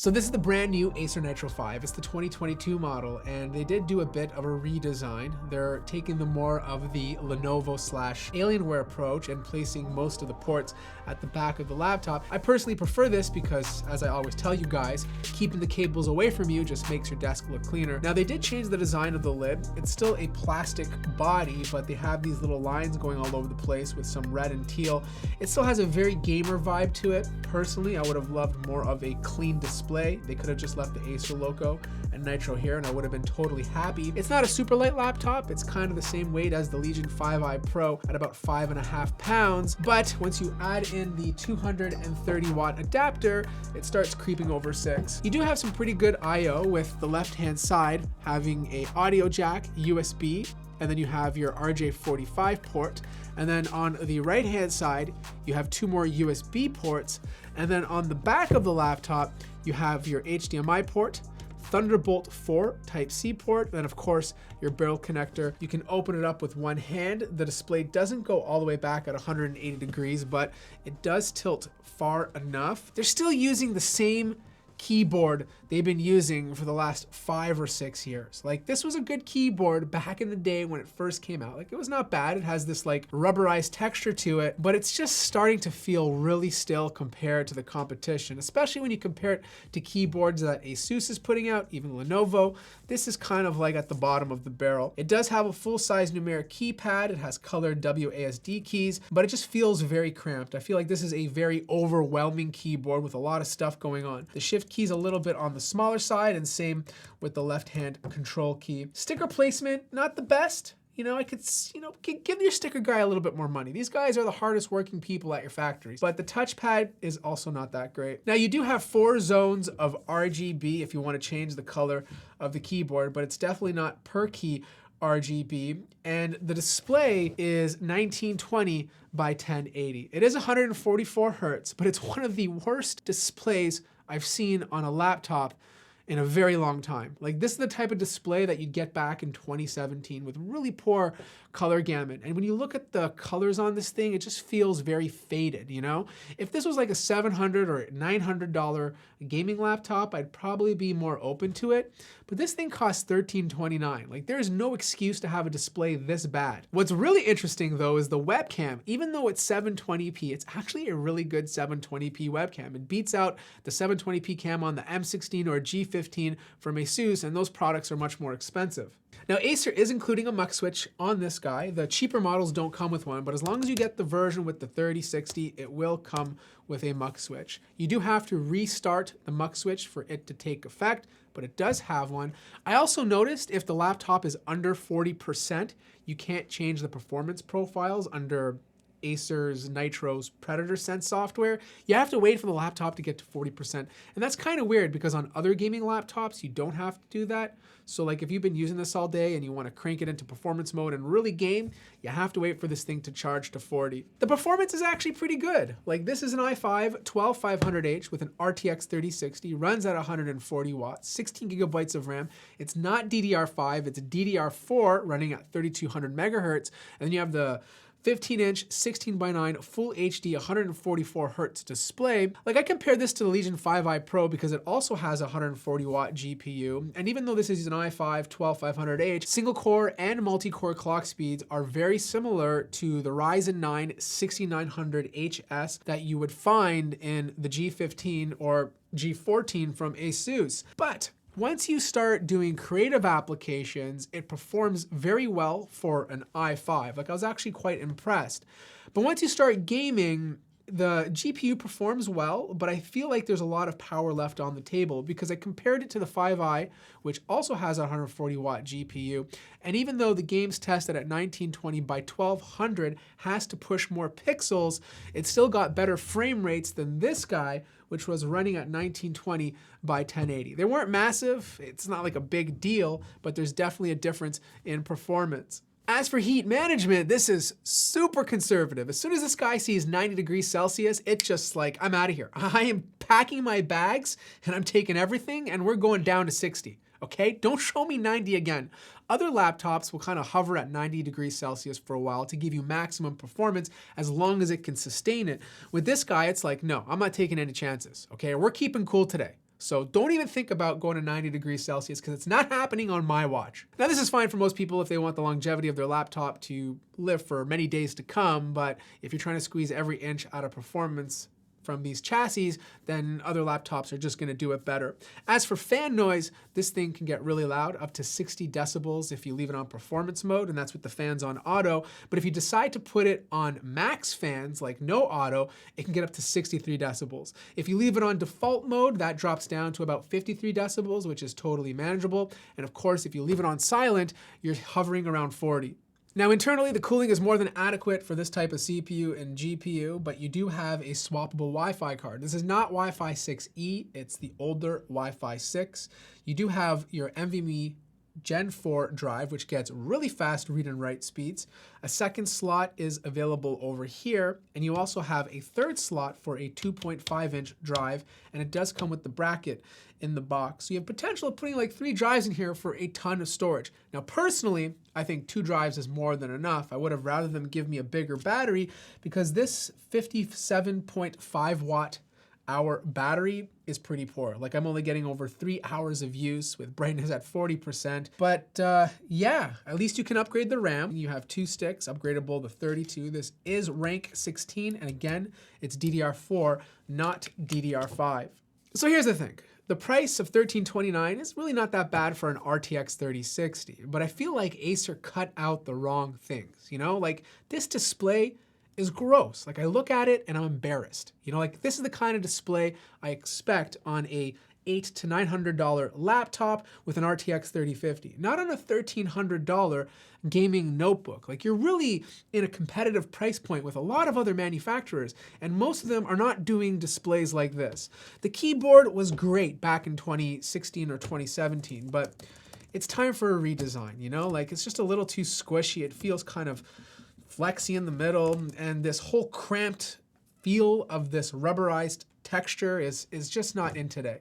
So this is the brand new Acer Nitro 5. It's the 2022 model, and they did do a bit of a redesign. They're taking the more of the Lenovo / Alienware approach and placing most of the ports at the back of the laptop. I personally prefer this because, as I always tell you guys, keeping the cables away from you just makes your desk look cleaner. Now they did change the design of the lid. It's still a plastic body, but they have these little lines going all over the place with some red and teal. It still has a very gamer vibe to it. Personally, I would have loved more of a clean display. They could have just left the Acer logo and Nitro here and I would have been totally happy. It's not a super light laptop. It's kind of the same weight as the Legion 5i Pro at about 5.5 pounds. But once you add in the 230 watt adapter, it starts creeping over 6. You do have some pretty good I/O with the left-hand side having a audio jack, USB, and then you have your RJ45 port. And then on the right-hand side, you have 2 more USB ports. And then on the back of the laptop, you have your HDMI port, Thunderbolt 4 Type-C port, and of course, your barrel connector. You can open it up with one hand. The display doesn't go all the way back at 180 degrees, but it does tilt far enough. They're still using the same keyboard they've been using for the last 5 or 6 years. Like, this was a good keyboard back in the day when it first came out. Like, it was not bad. It has this like rubberized texture to it, but it's just starting to feel really still compared to the competition, especially when you compare it to keyboards that Asus is putting out, even Lenovo. This is kind of like at the bottom of the barrel. It does have a full-size numeric keypad. It has colored WASD keys, but it just feels very cramped. I feel like this is a very overwhelming keyboard with a lot of stuff going on. The shift key's a little bit on the smaller side, and same with the left-hand control key. Sticker placement, not the best. I could, give your sticker guy a little bit more money. These guys are the hardest working people at your factories. But the touchpad is also not that great. Now you do have 4 zones of RGB if you want to change the color of the keyboard, but it's definitely not per key RGB, and the display is 1920 by 1080. It is 144 Hertz, but it's one of the worst displays I've seen on a laptop in a very long time. Like, this is the type of display that you'd get back in 2017 with really poor color gamut. And when you look at the colors on this thing, it just feels very faded, If this was like a $700 or $900 gaming laptop, I'd probably be more open to it. But this thing costs $1329. Like, there's no excuse to have a display this bad. What's really interesting though is the webcam. Even though it's 720p, it's actually a really good 720p webcam. It beats out the 720p cam on the M16 or G15 from Asus, and those products are much more expensive. Now, Acer is including a mux switch on this guy. The cheaper models don't come with one, but as long as you get the version with the 3060, it will come with a mux switch. You do have to restart the mux switch for it to take effect, but it does have one. I also noticed if the laptop is under 40%, you can't change the performance profiles under Acer's Nitro's Predator Sense software. You have to wait for the laptop to get to 40%. And that's kind of weird because on other gaming laptops, you don't have to do that. So like if you've been using this all day and you want to crank it into performance mode and really game, you have to wait for this thing to charge to 40. The performance is actually pretty good. Like, this is an i5 12500H with an RTX 3060, runs at 140 watts, 16 gigabytes of RAM. It's not DDR5, it's DDR4 running at 3200 megahertz. And then you have the 15-inch, 16:9 Full HD 144 Hertz display. Like, I compared this to the Legion 5i Pro because it also has a 140 watt GPU. And even though this is an i5 12500H, single core and multi-core clock speeds are very similar to the Ryzen 9 6900HS that you would find in the G15 or G14 from Asus. But once you start doing creative applications, it performs very well for an i5. Like, I was actually quite impressed. But once you start gaming, the GPU performs well, but I feel like there's a lot of power left on the table because I compared it to the 5i, which also has a 140 watt GPU. And even though the game's tested at 1920 by 1200 has to push more pixels, it still got better frame rates than this guy, which was running at 1920 by 1080. They weren't massive. It's not like a big deal, but there's definitely a difference in performance. As for heat management, this is super conservative. As soon as this guy sees 90 degrees Celsius, it's just like, I'm out of here. I am packing my bags and I'm taking everything and we're going down to 60. Okay, don't show me 90 again. Other laptops will kind of hover at 90 degrees Celsius for a while to give you maximum performance as long as it can sustain it. With this guy, it's like, no, I'm not taking any chances. Okay, we're keeping cool today. So don't even think about going to 90 degrees Celsius because it's not happening on my watch. Now this is fine for most people if they want the longevity of their laptop to live for many days to come, but if you're trying to squeeze every inch out of performance from these chassis, then other laptops are just gonna do it better. As for fan noise, this thing can get really loud, up to 60 decibels if you leave it on performance mode, and that's with the fans on auto. But if you decide to put it on max fans, like no auto, it can get up to 63 decibels. If you leave it on default mode, that drops down to about 53 decibels, which is totally manageable. And of course, if you leave it on silent, you're hovering around 40. Now internally, the cooling is more than adequate for this type of CPU and GPU, but you do have a swappable Wi-Fi card. This is not Wi-Fi 6E, it's the older Wi-Fi 6. You do have your NVMe Gen 4 drive, which gets really fast read and write speeds. A second slot is available over here, and you also have a third slot for a 2.5-inch drive, and it does come with the bracket in the box. So you have potential of putting like 3 drives in here for a ton of storage. Now personally, I think 2 drives is more than enough. I would have rather them give me a bigger battery because this 57.5 watt hour battery is pretty poor. Like I'm only getting over 3 hours of use with brightness at 40%. But yeah, at least you can upgrade the RAM. You have 2 sticks, upgradable to 32. This is rank 16, and again, it's DDR4, not DDR5. So here's the thing. The price of $1,329 is really not that bad for an RTX 3060, but I feel like Acer cut out the wrong things, you know? Like this display is gross. Like I look at it and I'm embarrassed. You know, like this is the kind of display I expect on a $800 to $900 laptop with an RTX 3050, not on a $1,300 gaming notebook. Like you're really in a competitive price point with a lot of other manufacturers, and most of them are not doing displays like this. The keyboard was great back in 2016 or 2017, but it's time for a redesign, you know? Like it's just a little too squishy. It feels kind of flexy in the middle, and this whole cramped feel of this rubberized texture is just not in today.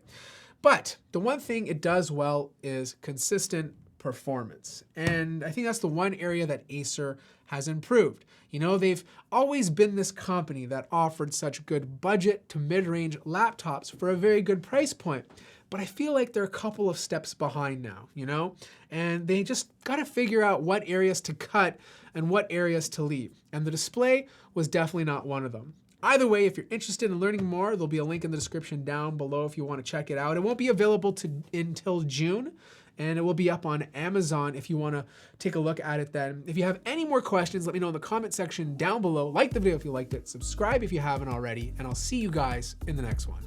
But the one thing it does well is consistent performance. And I think that's the one area that Acer has improved. You know, they've always been this company that offered such good budget to mid-range laptops for a very good price point. But I feel like they're a couple of steps behind now, you know? And they just gotta figure out what areas to cut and what areas to leave. And the display was definitely not one of them. Either way, if you're interested in learning more, there'll be a link in the description down below if you want to check it out. It won't be available until June, and it will be up on Amazon if you want to take a look at it then. If you have any more questions, let me know in the comment section down below. Like the video if you liked it, subscribe if you haven't already, and I'll see you guys in the next one.